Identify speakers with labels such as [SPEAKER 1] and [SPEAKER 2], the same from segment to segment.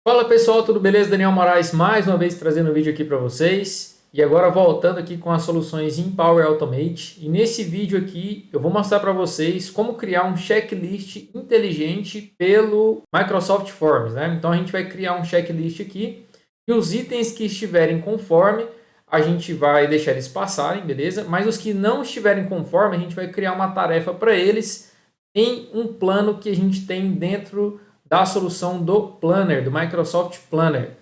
[SPEAKER 1] Fala pessoal, tudo beleza? Daniel Moraes mais uma vez trazendo um vídeo aqui para vocês. E agora voltando aqui com as soluções em Power Automate. E nesse vídeo aqui eu vou mostrar para vocês como criar um checklist inteligente pelo Microsoft Forms, né? Então a gente vai criar um checklist aqui e os itens que estiverem conforme a gente vai deixar eles passarem, beleza? Mas os que não estiverem conforme a gente vai criar uma tarefa para eles em um plano que a gente tem dentro da solução do Planner, do Microsoft Planner.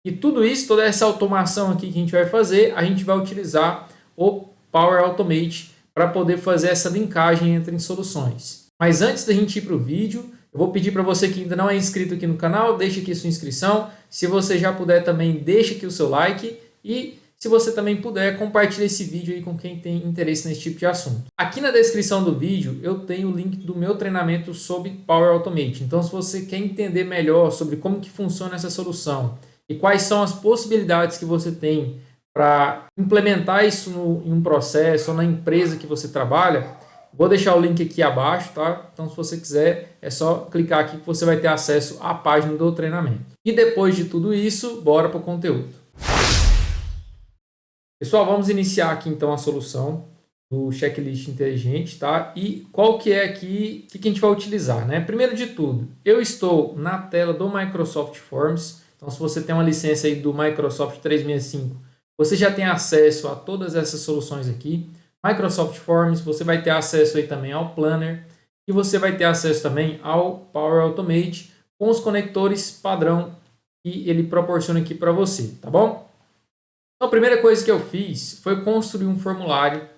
[SPEAKER 1] E tudo isso, toda essa automação aqui que a gente vai fazer, a gente vai utilizar o Power Automate para poder fazer essa linkagem entre soluções. Mas antes da gente ir para o vídeo, eu vou pedir para você que ainda não é inscrito aqui no canal, deixe aqui sua inscrição. Se você já puder também, deixe aqui o seu like e se você também puder, compartilhe esse vídeo aí com quem tem interesse nesse tipo de assunto. Aqui na descrição do vídeo eu tenho o link do meu treinamento sobre Power Automate. Então, se você quer entender melhor sobre como que funciona essa solução e quais são as possibilidades que você tem para implementar isso em um processo ou na empresa que você trabalha, vou deixar o link aqui abaixo, tá? Então, se você quiser, é só clicar aqui que você vai ter acesso à página do treinamento. E depois de tudo isso, bora para o conteúdo. Pessoal, vamos iniciar aqui então a solução do checklist inteligente, tá? E qual que é aqui, o que a gente vai utilizar, né? Primeiro de tudo, eu estou na tela do Microsoft Forms. Então, se você tem uma licença aí do Microsoft 365, você já tem acesso a todas essas soluções aqui. Microsoft Forms, você vai ter acesso aí também ao Planner e você vai ter acesso também ao Power Automate com os conectores padrão que ele proporciona aqui para você, tá bom? Então, a primeira coisa que eu fiz foi construir um formulário.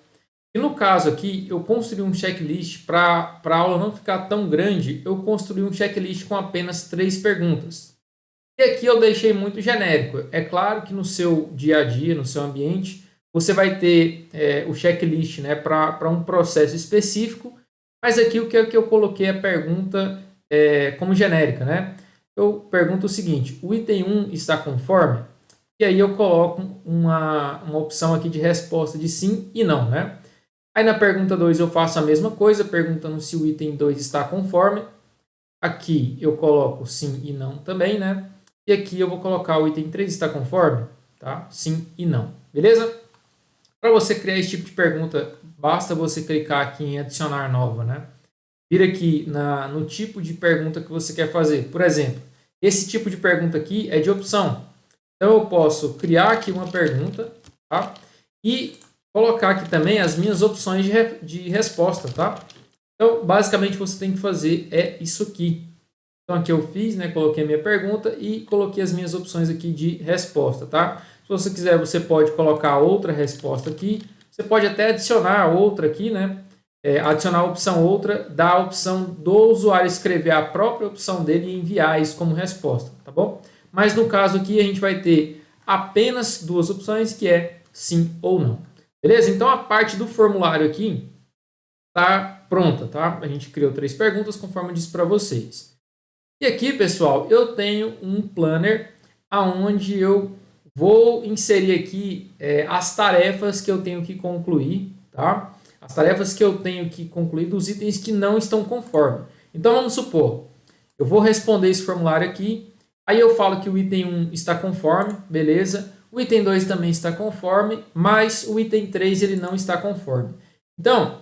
[SPEAKER 1] E no caso aqui, eu construí um checklist para a aula não ficar tão grande. Eu construí um checklist com apenas 3 perguntas. E aqui eu deixei muito genérico. É claro que no seu dia a dia, no seu ambiente, você vai ter o checklist, né, para um processo específico. Mas aqui o que eu coloquei a pergunta como genérica, né? Eu pergunto o seguinte: o item 1 está conforme? E aí eu coloco uma opção aqui de resposta de sim e não, né? Aí na pergunta 2 eu faço a mesma coisa, perguntando se o item 2 está conforme. Aqui eu coloco sim e não também, né? E aqui eu vou colocar o item 3 está conforme, tá? Sim e não, beleza? Para você criar esse tipo de pergunta, basta você clicar aqui em adicionar nova, né? Vir aqui no tipo de pergunta que você quer fazer. Por exemplo, esse tipo de pergunta aqui é de opção. Então, eu posso criar aqui uma pergunta, tá? E colocar aqui também as minhas opções de resposta, tá? Então, basicamente, você tem que fazer isso aqui. Então, aqui eu fiz, né? Coloquei a minha pergunta e coloquei as minhas opções aqui de resposta, tá? Se você quiser, você pode colocar outra resposta aqui. Você pode até adicionar outra aqui, né? Adicionar a opção outra, dar a opção do usuário escrever a própria opção dele e enviar isso como resposta, tá bom? Mas no caso aqui a gente vai ter apenas 2 opções, que é sim ou não. Beleza? Então a parte do formulário aqui está pronta, tá? A gente criou 3 perguntas conforme eu disse para vocês. E aqui, pessoal, eu tenho um planner onde eu vou inserir aqui as tarefas que eu tenho que concluir, tá? As tarefas que eu tenho que concluir dos itens que não estão conforme. Então vamos supor, eu vou responder esse formulário aqui. Aí eu falo que o item 1 está conforme, beleza. O item 2 também está conforme, mas o item 3 ele não está conforme. Então,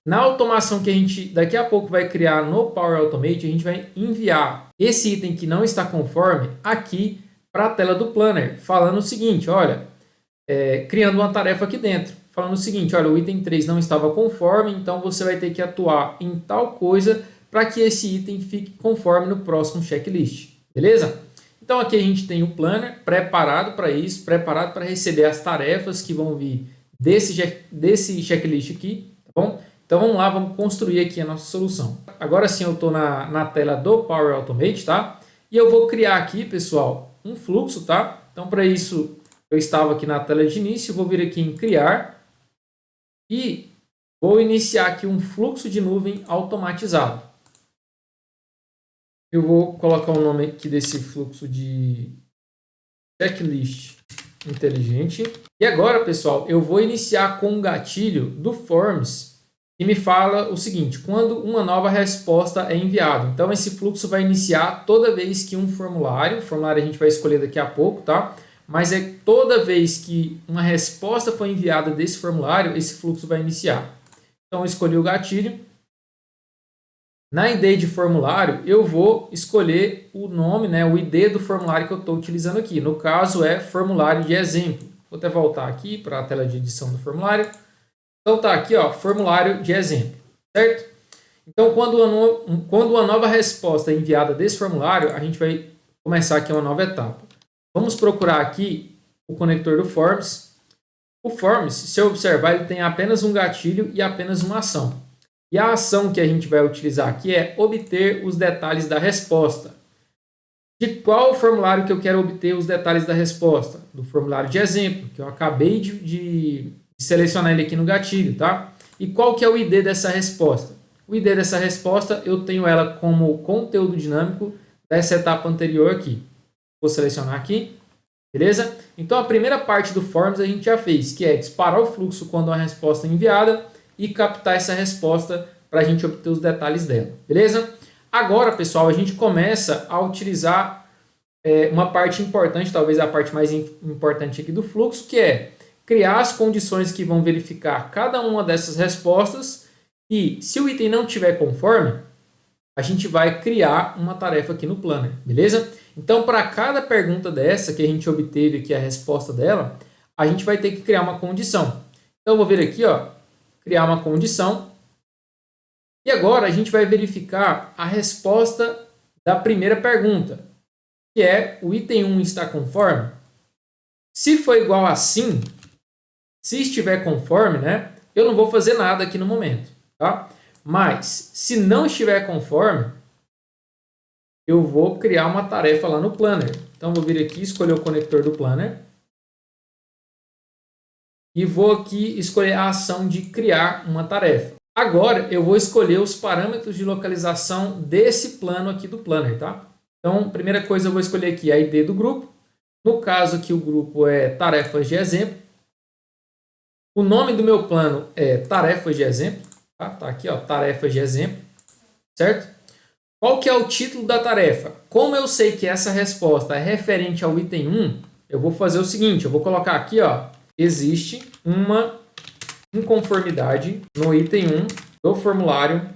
[SPEAKER 1] na automação que a gente daqui a pouco vai criar no Power Automate, a gente vai enviar esse item que não está conforme aqui para a tela do Planner, falando o seguinte, olha, criando uma tarefa aqui dentro, falando o seguinte, olha, o item 3 não estava conforme, então você vai ter que atuar em tal coisa para que esse item fique conforme no próximo checklist, beleza? Então aqui a gente tem o Planner preparado para isso, preparado para receber as tarefas que vão vir desse checklist aqui, tá bom? Então vamos lá, vamos construir aqui a nossa solução. Agora sim eu estou na tela do Power Automate, tá? E eu vou criar aqui, pessoal, um fluxo, tá? Então para isso eu estava aqui na tela de início, vou vir aqui em criar e vou iniciar aqui um fluxo de nuvem automatizado. Eu vou colocar o nome aqui desse fluxo de checklist inteligente. E agora, pessoal, eu vou iniciar com o gatilho do Forms e me fala o seguinte: quando uma nova resposta é enviada. Então, esse fluxo vai iniciar toda vez que um formulário, o formulário a gente vai escolher daqui a pouco, tá? Mas é toda vez que uma resposta for enviada desse formulário, esse fluxo vai iniciar. Então, eu escolhi o gatilho. Na ID de formulário, eu vou escolher o nome, né, o ID do formulário que eu estou utilizando aqui. No caso, é formulário de exemplo. Vou até voltar aqui para a tela de edição do formulário. Então, tá aqui, ó, formulário de exemplo, certo? Então, quando uma nova resposta é enviada desse formulário, a gente vai começar aqui uma nova etapa. Vamos procurar aqui o conector do Forms. O Forms, se eu observar, ele tem apenas um gatilho e apenas uma ação. E a ação que a gente vai utilizar aqui é obter os detalhes da resposta. De qual formulário que eu quero obter os detalhes da resposta? Do formulário de exemplo, que eu acabei de selecionar ele aqui no gatilho, tá? E qual que é o ID dessa resposta? O ID dessa resposta, eu tenho ela como conteúdo dinâmico dessa etapa anterior aqui. Vou selecionar aqui, beleza? Então, a primeira parte do Forms a gente já fez, que é disparar o fluxo quando uma resposta é enviada e captar essa resposta para a gente obter os detalhes dela, beleza? Agora, pessoal, a gente começa a utilizar uma parte importante, talvez a parte mais importante aqui do fluxo, que é criar as condições que vão verificar cada uma dessas respostas e, se o item não estiver conforme, a gente vai criar uma tarefa aqui no Planner, beleza? Então, para cada pergunta dessa que a gente obteve aqui a resposta dela, a gente vai ter que criar uma condição. Então, eu vou vir aqui, ó, criar uma condição. E agora a gente vai verificar a resposta da primeira pergunta, que é o item 1 está conforme? Se for igual a sim, se estiver conforme, né, eu não vou fazer nada aqui no momento, tá? Mas, se não estiver conforme, eu vou criar uma tarefa lá no Planner. Então, vou vir aqui, escolher o conector do Planner. E vou aqui escolher a ação de criar uma tarefa. Agora, eu vou escolher os parâmetros de localização desse plano aqui do Planner, tá? Então, primeira coisa, eu vou escolher aqui a ID do grupo. No caso aqui, o grupo é tarefas de exemplo. O nome do meu plano é tarefas de exemplo. Tá aqui, ó, tarefas de exemplo, certo? Qual que é o título da tarefa? Como eu sei que essa resposta é referente ao item 1, eu vou fazer o seguinte, eu vou colocar aqui, ó, existe uma inconformidade no item 1 do formulário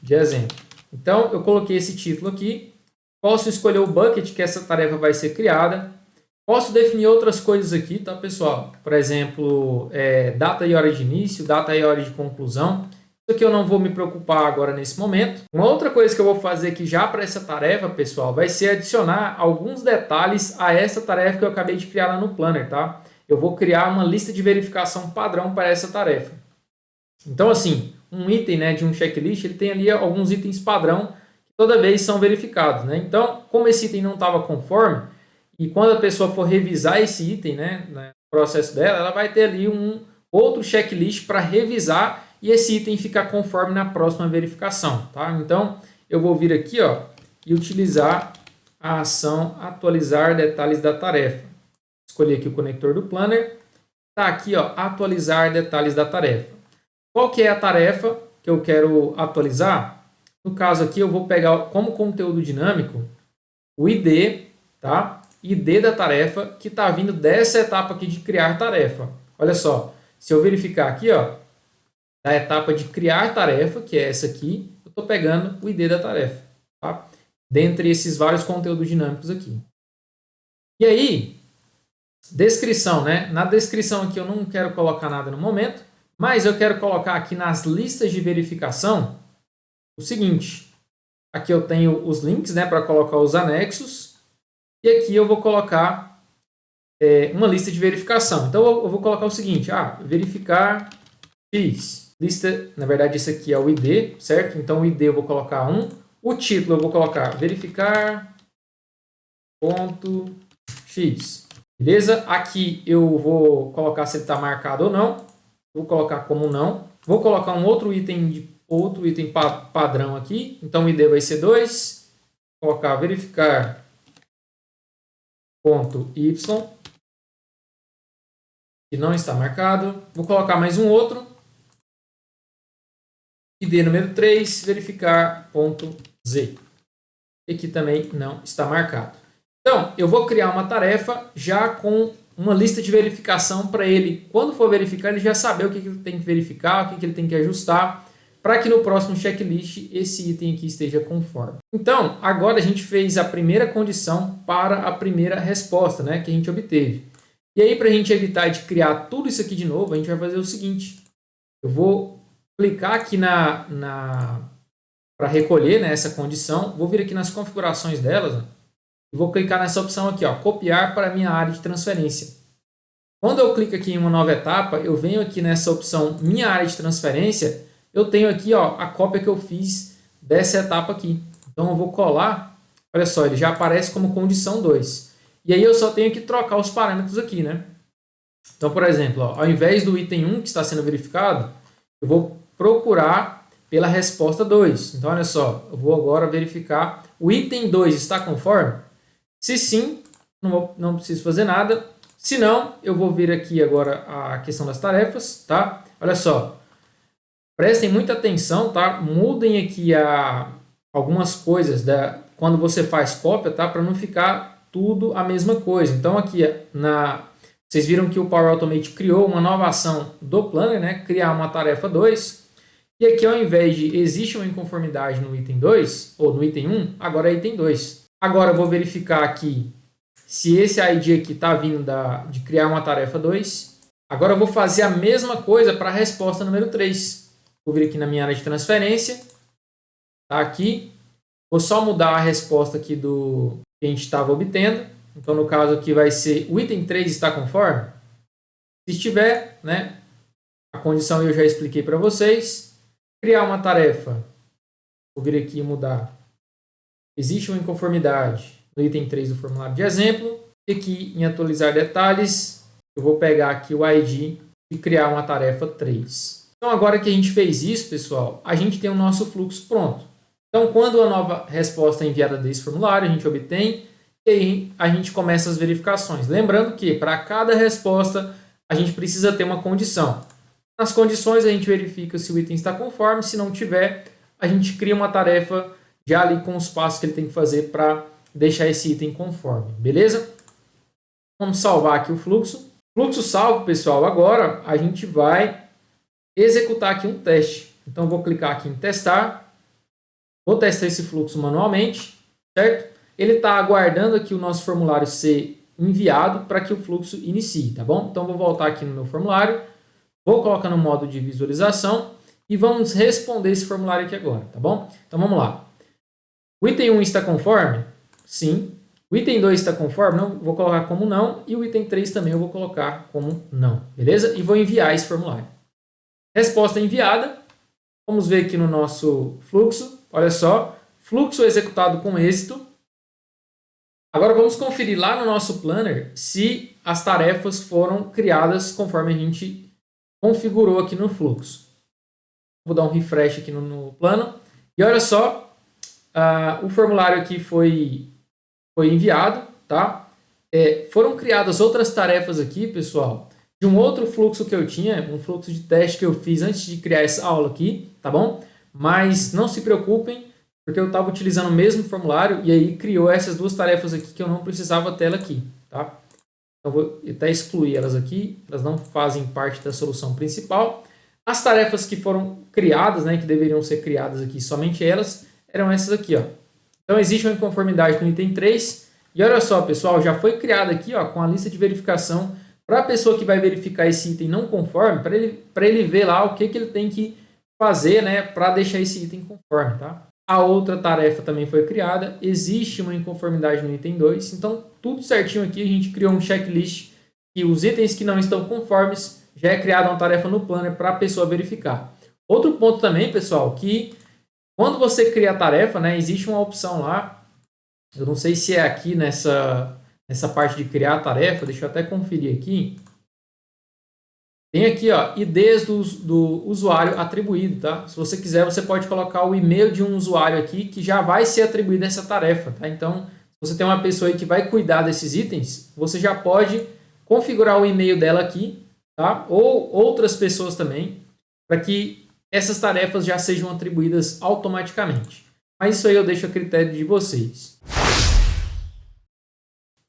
[SPEAKER 1] de exemplo. Então, eu coloquei esse título aqui. Posso escolher o bucket que essa tarefa vai ser criada. Posso definir outras coisas aqui, tá, pessoal? Por exemplo, data e hora de início, data e hora de conclusão. Isso aqui eu não vou me preocupar agora nesse momento. Uma outra coisa que eu vou fazer aqui já para essa tarefa, pessoal, vai ser adicionar alguns detalhes a essa tarefa que eu acabei de criar lá no Planner, tá? Eu vou criar uma lista de verificação padrão para essa tarefa. Então, assim, um item, né, de um checklist, ele tem ali alguns itens padrão que toda vez são verificados, né? Então, como esse item não estava conforme, e quando a pessoa for revisar esse item, né, no processo dela, ela vai ter ali um outro checklist para revisar e esse item ficar conforme na próxima verificação, tá? Então, eu vou vir aqui, ó, e utilizar a ação atualizar detalhes da tarefa. Escolhi aqui o conector do Planner. Tá aqui, ó, atualizar detalhes da tarefa. Qual que é a tarefa que eu quero atualizar? No caso aqui, eu vou pegar como conteúdo dinâmico o ID, tá? ID da tarefa que está vindo dessa etapa aqui de criar tarefa. Olha só, se eu verificar aqui, ó, da etapa de criar tarefa, que é essa aqui, eu estou pegando o ID da tarefa, tá? Dentre esses vários conteúdos dinâmicos aqui. E aí, descrição, né? Na descrição aqui eu não quero colocar nada no momento, mas eu quero colocar aqui nas listas de verificação o seguinte. Aqui eu tenho os links, né, para colocar os anexos. E aqui eu vou colocar uma lista de verificação. Então eu vou colocar o seguinte, verificar X. Lista, na verdade esse aqui é o ID, certo? Então o ID eu vou colocar 1. O título eu vou colocar verificar ponto X. Beleza? Aqui eu vou colocar se ele está marcado ou não. Vou colocar como não. Vou colocar um outro item padrão aqui. Então o ID vai ser 2. Vou colocar verificar ponto Y, que não está marcado. Vou colocar mais um outro. ID número 3, verificar.z. Aqui também não está marcado. Então, eu vou criar uma tarefa já com uma lista de verificação para ele, quando for verificar, ele já saber o que ele tem que verificar, o que ele tem que ajustar, para que no próximo checklist esse item aqui esteja conforme. Então, agora a gente fez a primeira condição para a primeira resposta, né, que a gente obteve. E aí, para a gente evitar de criar tudo isso aqui de novo, a gente vai fazer o seguinte. Eu vou clicar aqui para recolher, né, essa condição, vou vir aqui nas configurações delas, né, e vou clicar nessa opção aqui, ó, copiar para a minha área de transferência. Quando eu clico aqui em uma nova etapa, eu venho aqui nessa opção minha área de transferência, eu tenho aqui, ó, a cópia que eu fiz dessa etapa aqui. Então eu vou colar, olha só, ele já aparece como condição 2. E aí eu só tenho que trocar os parâmetros aqui, né? Então, por exemplo, ó, ao invés do item 1 que está sendo verificado, eu vou procurar pela resposta 2. Então, olha só, eu vou agora verificar o item 2 está conforme? Se sim, não preciso fazer nada. Se não, eu vou vir aqui agora a questão das tarefas, tá? Olha só, prestem muita atenção, tá? Mudem aqui algumas coisas quando você faz cópia, tá? Para não ficar tudo a mesma coisa. Então aqui vocês viram que o Power Automate criou uma nova ação do Planner, né? Criar uma tarefa 2. E aqui ao invés de existe uma inconformidade no item 2, ou no item 1, agora é item 2. Agora eu vou verificar aqui se esse ID aqui está vindo de criar uma tarefa 2. Agora eu vou fazer a mesma coisa para a resposta número 3. Vou vir aqui na minha área de transferência. Tá aqui. Vou só mudar a resposta aqui do que a gente estava obtendo. Então, no caso aqui vai ser o item 3 está conforme? Se estiver, né? A condição eu já expliquei para vocês. Criar uma tarefa. Vou vir aqui e mudar. Existe uma inconformidade no item 3 do formulário de exemplo. E aqui em atualizar detalhes, eu vou pegar aqui o ID e criar uma tarefa 3. Então, agora que a gente fez isso, pessoal, a gente tem o nosso fluxo pronto. Então, quando a nova resposta é enviada desse formulário, a gente obtém e aí a gente começa as verificações. Lembrando que para cada resposta a gente precisa ter uma condição. Nas condições a gente verifica se o item está conforme, se não tiver, a gente cria uma tarefa já ali com os passos que ele tem que fazer para deixar esse item conforme, beleza? Vamos salvar aqui o fluxo. Fluxo salvo, pessoal, agora a gente vai executar aqui um teste. Então eu vou clicar aqui em testar, vou testar esse fluxo manualmente, certo? Ele está aguardando aqui o nosso formulário ser enviado para que o fluxo inicie, tá bom? Então vou voltar aqui no meu formulário, vou colocar no modo de visualização e vamos responder esse formulário aqui agora, tá bom? Então vamos lá. O item 1 está conforme? Sim. O item 2 está conforme? Não, vou colocar como não. E o item 3 também eu vou colocar como não, beleza? E vou enviar esse formulário. Resposta enviada. Vamos ver aqui no nosso fluxo. Olha só, fluxo executado com êxito. Agora vamos conferir lá no nosso planner se as tarefas foram criadas conforme a gente configurou aqui no fluxo. Vou dar um refresh aqui no plano. E olha só, o formulário aqui foi enviado, tá? Foram criadas outras tarefas aqui, pessoal, de um outro fluxo que eu tinha, um fluxo de teste que eu fiz antes de criar essa aula aqui, tá bom? Mas não se preocupem, porque eu estava utilizando o mesmo formulário e aí criou essas duas tarefas aqui que eu não precisava tê-la aqui, tá? Então, vou até excluir elas aqui, elas não fazem parte da solução principal. As tarefas que foram criadas, né, que deveriam ser criadas aqui, somente elas, eram essas aqui, ó. Então, existe uma inconformidade no item 3. E olha só, pessoal, já foi criada aqui, ó, com a lista de verificação para a pessoa que vai verificar esse item não conforme, para ele ver lá o que ele tem que fazer, né, para deixar esse item conforme, tá? A outra tarefa também foi criada. Existe uma inconformidade no item 2. Então, tudo certinho aqui, a gente criou um checklist e os itens que não estão conformes, já é criada uma tarefa no planner para a pessoa verificar. Outro ponto também, pessoal, que quando você cria a tarefa, né, existe uma opção lá, eu não sei se é aqui nessa parte de criar a tarefa, deixa eu até conferir aqui. Tem aqui, ó, IDs do usuário atribuído, tá? Se você quiser, você pode colocar o e-mail de um usuário aqui que já vai ser atribuído essa tarefa, tá? Então, se você tem uma pessoa aí que vai cuidar desses itens, você já pode configurar o e-mail dela aqui, tá? Ou outras pessoas também, para que essas tarefas já sejam atribuídas automaticamente. Mas isso aí eu deixo a critério de vocês.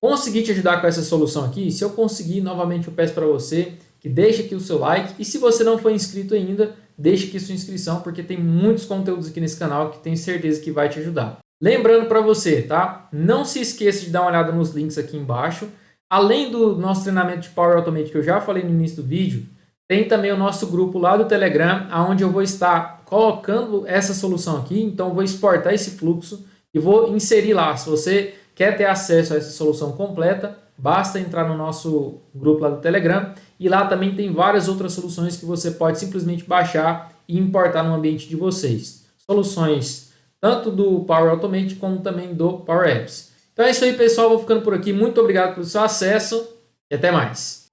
[SPEAKER 1] Consegui te ajudar com essa solução aqui? Se eu conseguir, novamente eu peço para você que deixe aqui o seu like. E se você não for inscrito ainda, deixe aqui sua inscrição, porque tem muitos conteúdos aqui nesse canal que tenho certeza que vai te ajudar. Lembrando para você, tá? Não se esqueça de dar uma olhada nos links aqui embaixo. Além do nosso treinamento de Power Automate que eu já falei no início do vídeo, tem também o nosso grupo lá do Telegram, onde eu vou estar colocando essa solução aqui. Então, eu vou exportar esse fluxo e vou inserir lá. Se você quer ter acesso a essa solução completa, basta entrar no nosso grupo lá do Telegram. E lá também tem várias outras soluções que você pode simplesmente baixar e importar no ambiente de vocês. Soluções tanto do Power Automate como também do Power Apps. Então é isso aí, pessoal. Vou ficando por aqui. Muito obrigado pelo seu acesso e até mais.